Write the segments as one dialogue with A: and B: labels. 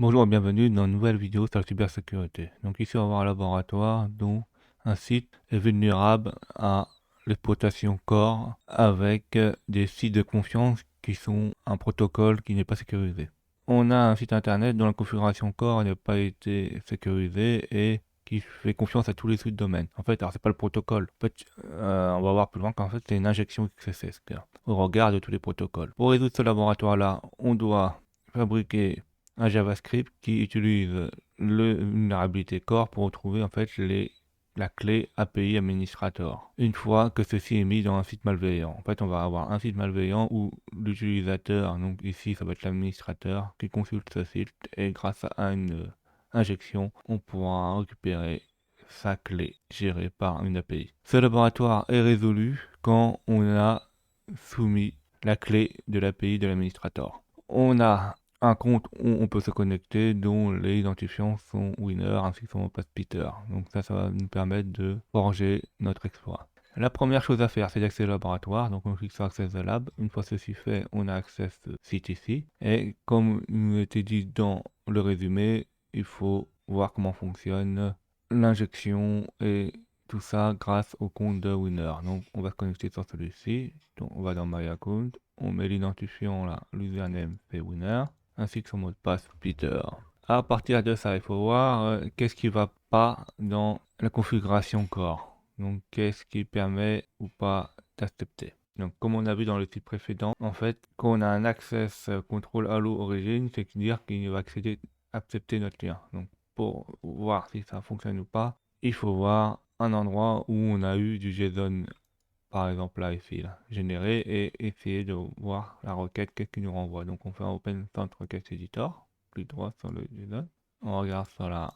A: Bonjour et bienvenue dans une nouvelle vidéo sur la cybersécurité. Donc ici on va voir un laboratoire dont un site est vulnérable à l'exploitation core avec des sites de confiance qui sont un protocole qui n'est pas sécurisé. On a un site internet dont la configuration core n'a pas été sécurisée et qui fait confiance à tous les sites domaines. En fait, alors c'est pas le protocole. En fait, on va voir plus loin qu'en fait c'est une injection XSS au regard de tous les protocoles. Pour résoudre ce laboratoire-là, on doit fabriquer un JavaScript qui utilise le vulnérabilité core pour retrouver en fait la clé API administrator. Une fois que ceci est mis dans un site malveillant, en fait on va avoir un site malveillant où l'utilisateur, donc ici ça va être l'administrateur, qui consulte ce site et grâce à une injection, on pourra récupérer sa clé gérée par une API. Ce laboratoire est résolu quand on a soumis la clé de l'API de l'administrator. On a un compte où on peut se connecter dont les identifiants sont winner ainsi que son mot passe Peter. Donc ça va nous permettre de forger notre exploit. La première chose à faire, c'est d'accéder au laboratoire. Donc on clique sur Access the Lab. Une fois ceci fait, on a accès au site ici. Et comme il nous était dit dans le résumé, il faut voir comment fonctionne l'injection et tout ça grâce au compte de Winner. Donc on va se connecter sur celui-ci. Donc on va dans My Account. On met l'identifiant là, l'username c'est Winner ainsi que son mot de passe Peter. À partir de ça, il faut voir qu'est-ce qui va pas dans la configuration core. Donc, qu'est-ce qui permet ou pas d'accepter. Donc, comme on a vu dans le site précédent, en fait, quand on a un access control allo origin, c'est-à-dire qu'il va accepter notre lien. Donc, pour voir si ça fonctionne ou pas, il faut voir un endroit où on a eu du JSON par exemple là ici, là, générer et essayer de voir la requête, qu'est-ce qu'il nous renvoie. Donc on fait un Open Center Request Editor, clic droit sur le JSON, on regarde sur la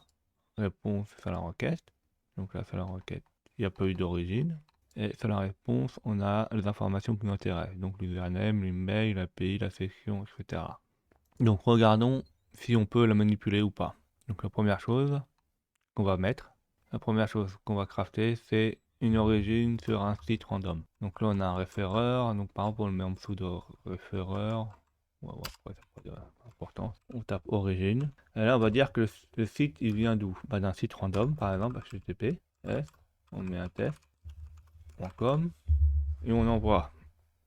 A: réponse sur la requête, donc là sur la requête, il n'y a pas eu d'origine, et sur la réponse, on a les informations qui nous intéressent, donc l'username, l'email, l'API, la section, etc. Donc regardons si on peut la manipuler ou pas. Donc la première chose qu'on va mettre, la première chose qu'on va crafter, c'est une origine sur un site random. Donc là, on a un référeur. Donc par exemple, on le met en dessous de référeur. On va voir pourquoi ça n'a pas d'importance. On tape origine. Et là, on va dire que le site, il vient d'où? Bah, d'un site random, par exemple, HTTP. On met un test.com et on envoie.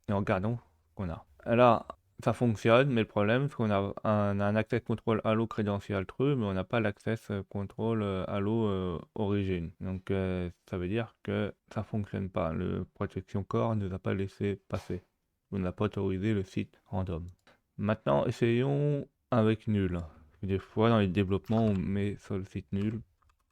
A: Et regardons ce qu'on a. Et là, ça fonctionne, mais le problème, c'est qu'on a un access control allo credential true, mais on n'a pas l'access control allo origin. Donc, ça veut dire que ça fonctionne pas. Le protection core ne nous a pas laissé passer. On n'a pas autorisé le site random. Maintenant, essayons avec nul. Des fois, dans les développements, on met sur le site nul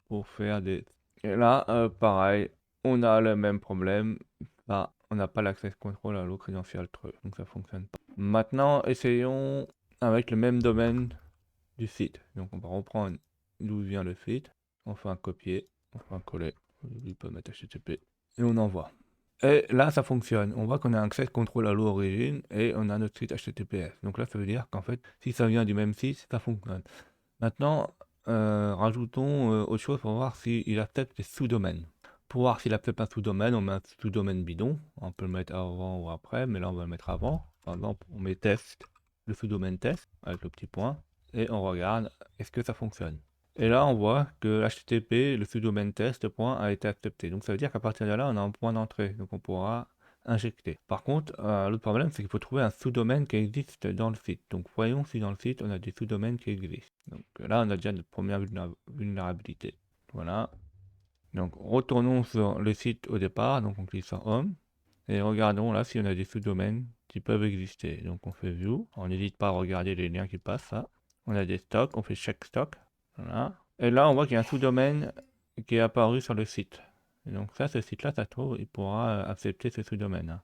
A: pour faire des... Et là, pareil, on a le même problème. Bah, on n'a pas l'access control à l'eau credential true, donc ça fonctionne pas. Maintenant, essayons avec le même domaine du site. Donc on va reprendre d'où vient le site, on fait un copier, on fait un coller, on peut mettre HTTP, et on envoie. Et là, ça fonctionne. On voit qu'on a un access control à l'eau origine et on a notre site HTTPS. Donc là, ça veut dire qu'en fait, si ça vient du même site, ça fonctionne. Maintenant, rajoutons autre chose pour voir s'il accepte les sous-domaines. Pour voir s'il accepte un sous-domaine, on met un sous-domaine bidon. On peut le mettre avant ou après, mais là on va le mettre avant. Par exemple, on met test, le sous-domaine test, avec le petit point, et on regarde est-ce que ça fonctionne. Et là on voit que HTTP, le sous-domaine test, point, a été accepté. Donc ça veut dire qu'à partir de là, on a un point d'entrée. Donc on pourra injecter. Par contre, l'autre problème, c'est qu'il faut trouver un sous-domaine qui existe dans le site. Donc voyons si dans le site, on a des sous-domaines qui existent. Donc là, on a déjà notre première vulnérabilité. Voilà. Donc retournons sur le site au départ, donc on clique sur Home, et regardons là si on a des sous-domaines qui peuvent exister. Donc on fait View, on n'hésite pas à regarder les liens qui passent, ça. On a des stocks, on fait Check Stock, voilà. Et là on voit qu'il y a un sous-domaine qui est apparu sur le site. Et donc ça, ce site-là, ça trouve, il pourra accepter ce sous-domaine,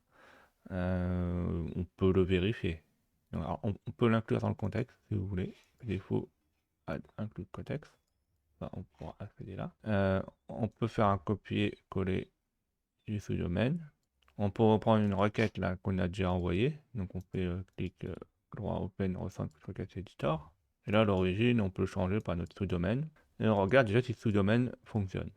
A: hein. On peut le vérifier. Donc, alors, on peut l'inclure dans le contexte si vous voulez. Il faut inclure contexte. Enfin, on pourra accéder là. On peut faire un copier-coller du sous-domaine. On peut reprendre une requête là qu'on a déjà envoyée. Donc on fait clic droit open recent requête editor. Et là l'origine on peut le changer par notre sous-domaine. Et on regarde déjà si le sous-domaine fonctionne.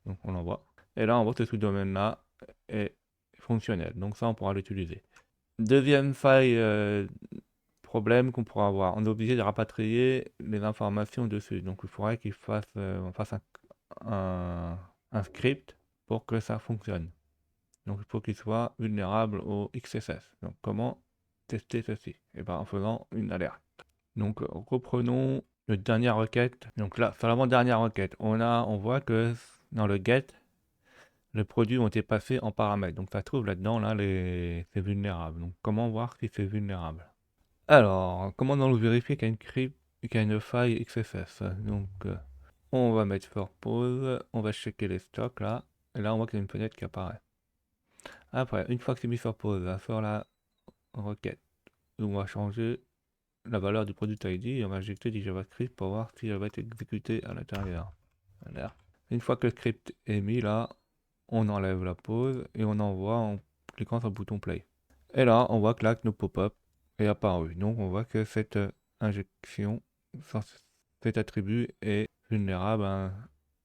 A: Donc on l'envoie. Et là on voit que ce sous-domaine là est fonctionnel. Donc ça on pourra l'utiliser. Deuxième faille problème qu'on pourra avoir. On est obligé de rapatrier les informations dessus. Donc il faudrait on fasse un script pour que ça fonctionne. Donc il faut qu'il soit vulnérable au XSS. Donc comment tester ceci? Et bien en faisant une alerte. Donc reprenons la dernière requête. Donc là, sur l'avant-dernière requête, on voit que dans le get, les produits ont été passés en paramètres. Donc ça se trouve là-dedans, là, c'est vulnérable. Donc comment voir si c'est vulnérable? Alors, comment nous vérifier qu'il y a une faille XSS? Donc on va mettre for pause, on va checker les stocks là, et là on voit qu'il y a une fenêtre qui apparaît. Après, une fois que c'est mis sur pause, là, sur la requête, on va changer la valeur du product ID et on va injecter du JavaScript pour voir si elle va être exécutée à l'intérieur. Voilà. Une fois que le script est mis là, on enlève la pause et on envoie en cliquant sur le bouton play. Et là, on voit que l'acte no pop-up est apparu. Donc on voit que cette injection, cet attribut est vulnérable à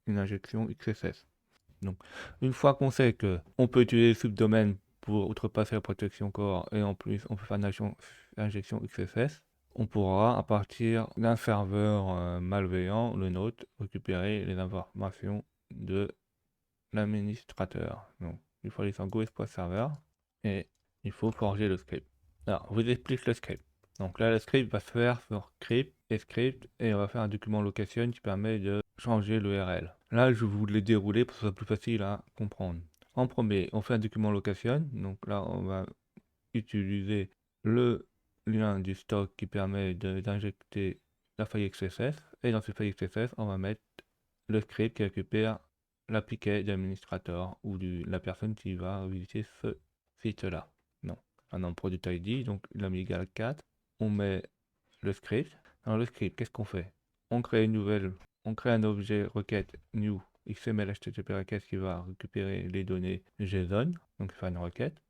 A: une injection XSS. Donc une fois qu'on sait que on peut utiliser le subdomaine pour outrepasser la protection core et en plus on peut faire une injection XSS, on pourra à partir d'un serveur malveillant, le nôtre, récupérer les informations de l'administrateur. Donc il faut aller sur go-serveur et il faut forger le script. Alors, je vous explique le script. Donc là, le script va se faire sur script et on va faire un document location qui permet de changer l'URL. Là, je vous l'ai déroulé pour que ce soit plus facile à comprendre. En premier, on fait un document location. Donc là, on va utiliser le lien du stock qui permet d'injecter la faille XSS. Et dans cette faille XSS, on va mettre le script qui récupère l'appliqué d'administrateur ou la personne qui va visiter ce site-là. Non. Dans product ID, donc il a mis égal 4. On met le script. Dans le script, qu'est-ce qu'on fait? On crée un objet requête new XML HTTP request qui va récupérer les données JSON, donc faire une requête.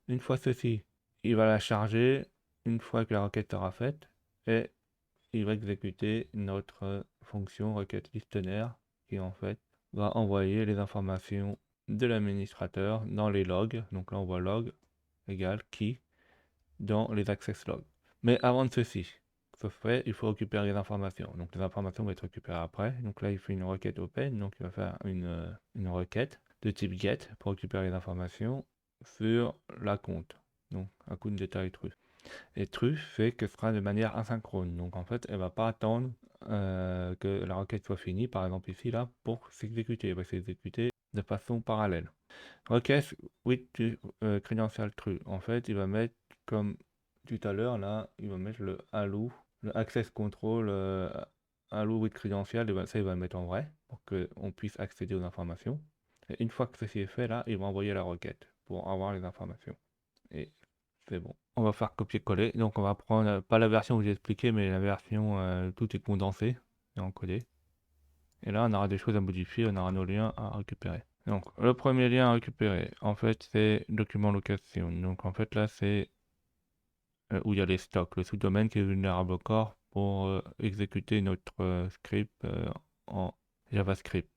A: Une fois ceci, il va la charger une fois que la requête sera faite et il va exécuter notre fonction requête listener qui en fait va envoyer les informations de l'administrateur dans les logs. Donc là on voit log égale key dans les access logs. Mais avant de ceci, ce fait, il faut récupérer les informations. Donc les informations vont être récupérées après. Donc là il fait une requête open, donc il va faire une requête de type get pour récupérer les informations sur la compte. Donc un compte détail true. Et true fait que ce sera de manière asynchrone. Donc en fait elle va pas attendre que la requête soit finie, par exemple ici là, pour s'exécuter. Elle va s'exécuter de façon parallèle. Request with credential true. En fait, il va mettre comme tout à l'heure là, il va mettre le allow, le access control allow with credential. Ça, il va le mettre en vrai pour qu'on puisse accéder aux informations. Et une fois que ceci est fait là, il va envoyer la requête pour avoir les informations. Et c'est bon. On va faire copier-coller. Donc on va prendre pas la version que j'ai expliqué, mais la version tout est condensé et encodé. Et là, on aura des choses à modifier, on aura nos liens à récupérer. Donc, le premier lien à récupérer, en fait, c'est document location. Donc, en fait, là, c'est où il y a les stocks, le sous-domaine qui est vulnérable au corps pour exécuter notre script en JavaScript.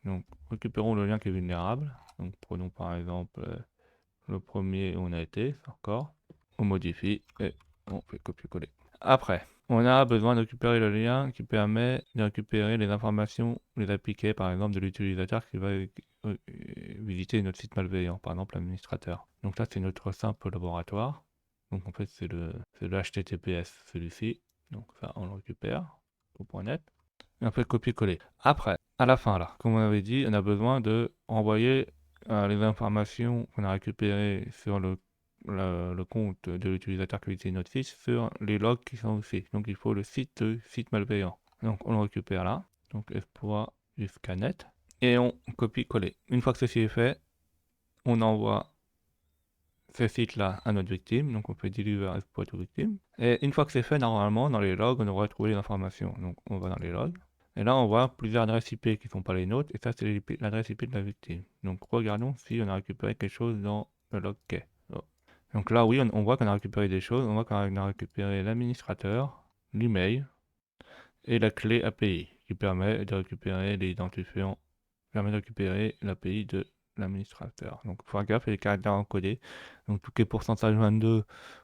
A: Donc, récupérons le lien qui est vulnérable. Donc, prenons par exemple le premier où on a été, encore. On modifie et on fait copier-coller. Après, on a besoin de récupérer le lien qui permet de récupérer les informations, les appliquer par exemple de l'utilisateur qui va visiter notre site malveillant, par exemple l'administrateur. Donc là c'est notre simple laboratoire. Donc en fait c'est le HTTPS celui-ci. Donc ça on le récupère au .net. Et on fait copier-coller. Après, à la fin là, comme on avait dit, on a besoin de renvoyer les informations qu'on a récupérées sur le compte de l'utilisateur qui utilise notre site sur les logs qui sont aussi. Donc il faut le site malveillant. Donc on le récupère là. Donc exploit jusqu'à net. Et on copie-coller. Une fois que ceci est fait, on envoie ce site-là à notre victime. Donc on fait deliver exploit to victime. Et une fois que c'est fait, normalement, dans les logs, on devrait trouver les informations. Donc on va dans les logs. Et là, on voit plusieurs adresses IP qui ne sont pas les nôtres. Et ça, c'est l'adresse IP de la victime. Donc regardons si on a récupéré quelque chose dans le log key. Donc là, oui, on voit qu'on a récupéré des choses. On voit qu'on a récupéré l'administrateur, l'email et la clé API qui permet de récupérer l'identifiant, permet de récupérer l'API de l'administrateur. Donc faut faire gaffe, il y a les caractères encodés. Donc tout ce qui est pourcentage 22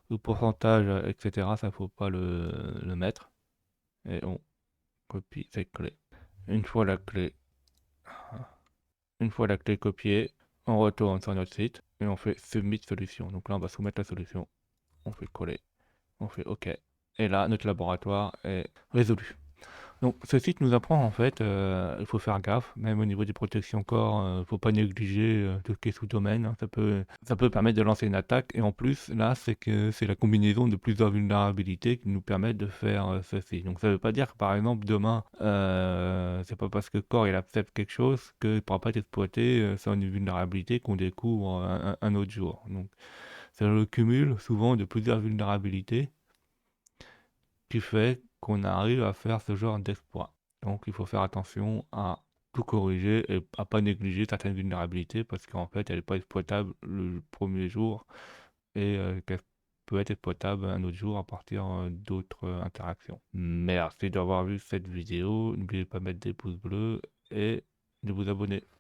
A: ou pourcentage, etc., ça faut pas le mettre. Et on copie cette clé. Une fois la clé, une fois la clé copiée, on retourne sur notre site et on fait Submit Solution. Donc là, on va soumettre la solution. On fait coller, on fait OK. Et là, notre laboratoire est résolu. Donc ce site nous apprend en fait, il faut faire gaffe, même au niveau des protections corps, il ne faut pas négliger tout ce qui est sous-domaine, hein. Ça peut permettre de lancer une attaque, et en plus là c'est que c'est la combinaison de plusieurs vulnérabilités qui nous permettent de faire ceci. Donc ça ne veut pas dire que par exemple demain, c'est pas parce que Core il accepte quelque chose qu'il ne pourra pas être exploité sans une vulnérabilité qu'on découvre un autre jour. Donc c'est le cumul souvent de plusieurs vulnérabilités qui fait qu'on arrive à faire ce genre d'exploit. Donc il faut faire attention à tout corriger et à pas négliger certaines vulnérabilités parce qu'en fait elle n'est pas exploitable le premier jour et qu'elle peut être exploitable un autre jour à partir d'autres interactions. Merci d'avoir vu cette vidéo, n'oubliez pas de mettre des pouces bleus et de vous abonner.